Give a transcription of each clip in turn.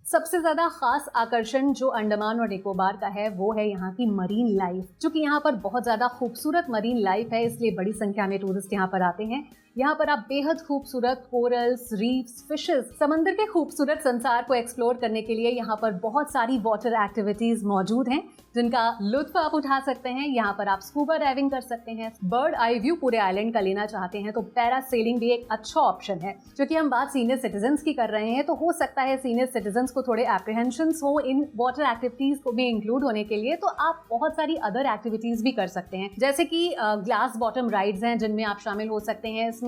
सबसे ज़्यादा ख़ास आकर्षण जो अंडमान और निकोबार का है वो है यहाँ की मरीन लाइफ। चूँकि यहाँ पर बहुत ज़्यादा खूबसूरत मरीन लाइफ है, इसलिए बड़ी संख्या में टूरिस्ट यहाँ पर आते हैं। यहाँ पर आप बेहद खूबसूरत कोरल्स, रीफ्स, फिशेस, समंदर के खूबसूरत संसार को एक्सप्लोर करने के लिए यहाँ पर बहुत सारी वाटर एक्टिविटीज मौजूद हैं जिनका लुत्फ आप उठा सकते हैं। यहाँ पर आप स्कूबा डाइविंग कर सकते हैं। बर्ड आई व्यू पूरे आइलैंड का लेना चाहते हैं तो पैरासेलिंग भी एक अच्छा ऑप्शन है। क्योंकि हम बात सीनियर सिटीजन्स की कर रहे हैं तो हो सकता है सीनियर सिटीजन्स को थोड़े एप्रीहेंशंस हो इन वाटर एक्टिविटीज को भी इंक्लूड होने के लिए, तो आप बहुत सारी अदर एक्टिविटीज भी कर सकते हैं, जैसे कि ग्लास बॉटम राइड्स हैं जिनमें आप शामिल हो सकते हैं। इसमें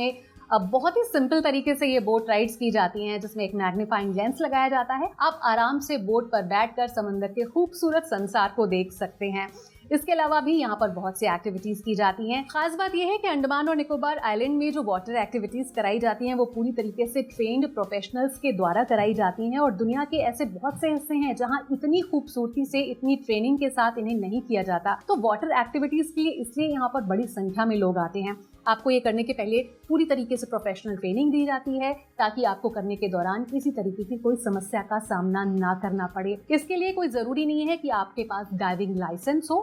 अब बहुत ही सिंपल तरीके से ये बोट राइड्स की जाती हैं जिसमें एक मैग्नीफाइंग लेंस लगाया जाता है। आप आराम से बोट पर बैठकर समंदर के खूबसूरत संसार को देख सकते हैं। इसके अलावा भी यहाँ पर बहुत सी एक्टिविटीज की जाती हैं। खास बात यह है कि अंडमान और निकोबार आइलैंड में जो वाटर एक्टिविटीज कराई जाती हैं वो पूरी तरीके से ट्रेन्ड प्रोफेशनल्स के द्वारा कराई जाती हैं और दुनिया के ऐसे बहुत से हिस्से हैं जहाँ इतनी खूबसूरती से, इतनी ट्रेनिंग के साथ इन्हें नहीं किया जाता। तो वाटर एक्टिविटीज के लिए इसलिए यहाँ पर बड़ी संख्या में लोग आते हैं। आपको ये करने के पहले पूरी तरीके से प्रोफेशनल ट्रेनिंग दी जाती है ताकि आपको करने के दौरान किसी तरीके की कोई समस्या का सामना ना करना पड़े। इसके लिए कोई ज़रूरी नहीं है कि आपके पास डाइविंग लाइसेंस हो।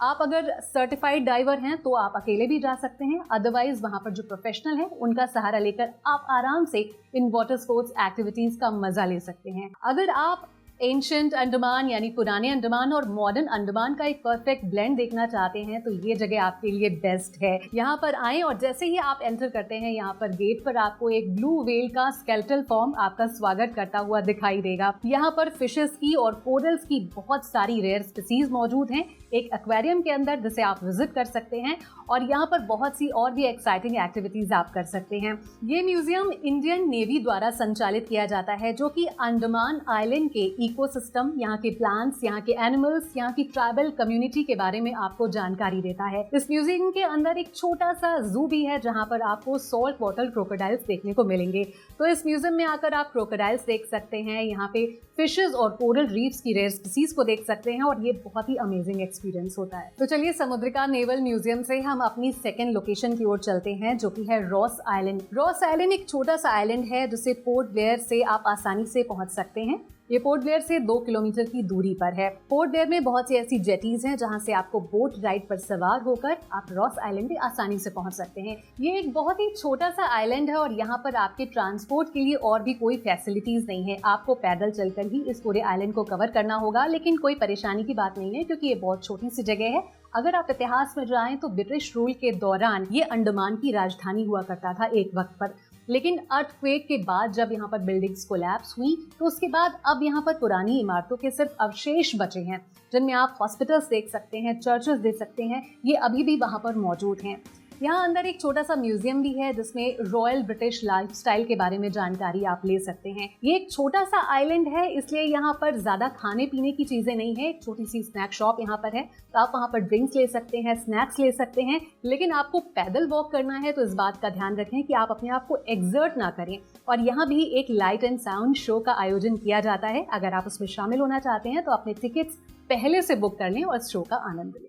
आप अगर सर्टिफाइड डाइवर हैं तो आप अकेले भी जा सकते हैं, अदरवाइज वहाँ पर जो प्रोफेशनल हैं उनका सहारा लेकर आप आराम से इन वाटर स्पोर्ट्स एक्टिविटीज़ का मज़ा ले सकते हैं। अगर आप एंशिएंट अंडमान यानी पुराने अंडमान और मॉडर्न अंडमान का एक परफेक्ट ब्लेंड देखना चाहते हैं तो ये जगह आपके लिए बेस्ट है। यहाँ पर आएं और जैसे ही आप एंटर करते हैं यहाँ पर गेट पर आपको एक ब्लू व्हेल का स्केलेटल फॉर्म आपका स्वागत करता हुआ दिखाई देगा। यहाँ पर फिशेस की और कोरल्स की बहुत सारी रेयर स्पीसीज मौजूद हैं एक एक्वेरियम के अंदर जिसे आप विजिट कर सकते हैं और यहाँ पर बहुत सी और भी एक्साइटिंग एक्टिविटीज आप कर सकते हैं। ये म्यूजियम इंडियन नेवी द्वारा संचालित किया जाता है जो कि अंडमान आइलैंड के इकोसिस्टम, यहाँ के प्लांट्स, यहाँ के एनिमल्स, यहाँ की ट्राइबल कम्युनिटी के बारे में आपको जानकारी देता है। इस म्यूजियम के अंदर एक छोटा सा जू भी है जहाँ पर आपको सॉल्ट वाटर क्रोकोडाइल्स देखने को मिलेंगे। तो इस म्यूजियम में आकर आप क्रोकोडाइल्स देख सकते हैं, यहाँ पे फिशेस और कोरल रीफ्स की रेयर स्पीसीज को देख सकते हैं और ये बहुत ही अमेजिंग एक्सपीरियंस होता है। तो चलिए समुद्रिका नेवल म्यूजियम से हम अपनी सेकेंड लोकेशन की ओर चलते हैं जो कि है रॉस आइलैंड। रॉस आइलैंड एक छोटा सा आइलैंड है जिसे पोर्ट ब्लेयर से आप आसानी से पहुंच सकते हैं। ये पोर्ट ब्लेयर से 2 किलोमीटर की दूरी पर है। पोर्ट ब्लेयर में बहुत सी ऐसी जेटीज हैं जहां से आपको बोट राइड पर सवार होकर आप रॉस आइलैंड पे आसानी से पहुंच सकते हैं। ये एक बहुत ही छोटा सा आइलैंड है और यहाँ पर आपके ट्रांसपोर्ट के लिए और भी कोई फैसिलिटीज नहीं है। आपको पैदल चलकर ही इस पूरे आइलैंड को कवर करना होगा, लेकिन कोई परेशानी की बात नहीं है क्योंकि ये बहुत छोटी सी जगह है। अगर आप इतिहास में जाएं तो ब्रिटिश रूल के दौरान ये अंडमान की राजधानी हुआ करता था एक वक्त पर, लेकिन अर्थक्वेक के बाद जब यहाँ पर बिल्डिंग्स कोलैप्स हुई तो उसके बाद अब यहाँ पर पुरानी इमारतों के सिर्फ अवशेष बचे हैं जिनमें आप हॉस्पिटल्स देख सकते हैं, चर्चेस देख सकते हैं। ये अभी भी वहाँ पर मौजूद हैं। यहाँ अंदर एक छोटा सा म्यूजियम भी है जिसमें रॉयल ब्रिटिश लाइफस्टाइल के बारे में जानकारी आप ले सकते हैं। ये एक छोटा सा आइलैंड है इसलिए यहाँ पर ज्यादा खाने पीने की चीजें नहीं है। एक छोटी सी स्नैक शॉप यहाँ पर है तो आप वहाँ पर ड्रिंक्स ले सकते हैं, स्नैक्स ले सकते हैं, लेकिन आपको पैदल वॉक करना है तो इस बात का ध्यान रखें कि आप अपने आप को एक्सर्ट ना करें। और यहाँ भी एक लाइट एंड साउंड शो का आयोजन किया जाता है। अगर आप उसमें शामिल होना चाहते हैं तो अपने टिकट्स पहले से बुक कर लें और इस शो का आनंद लें।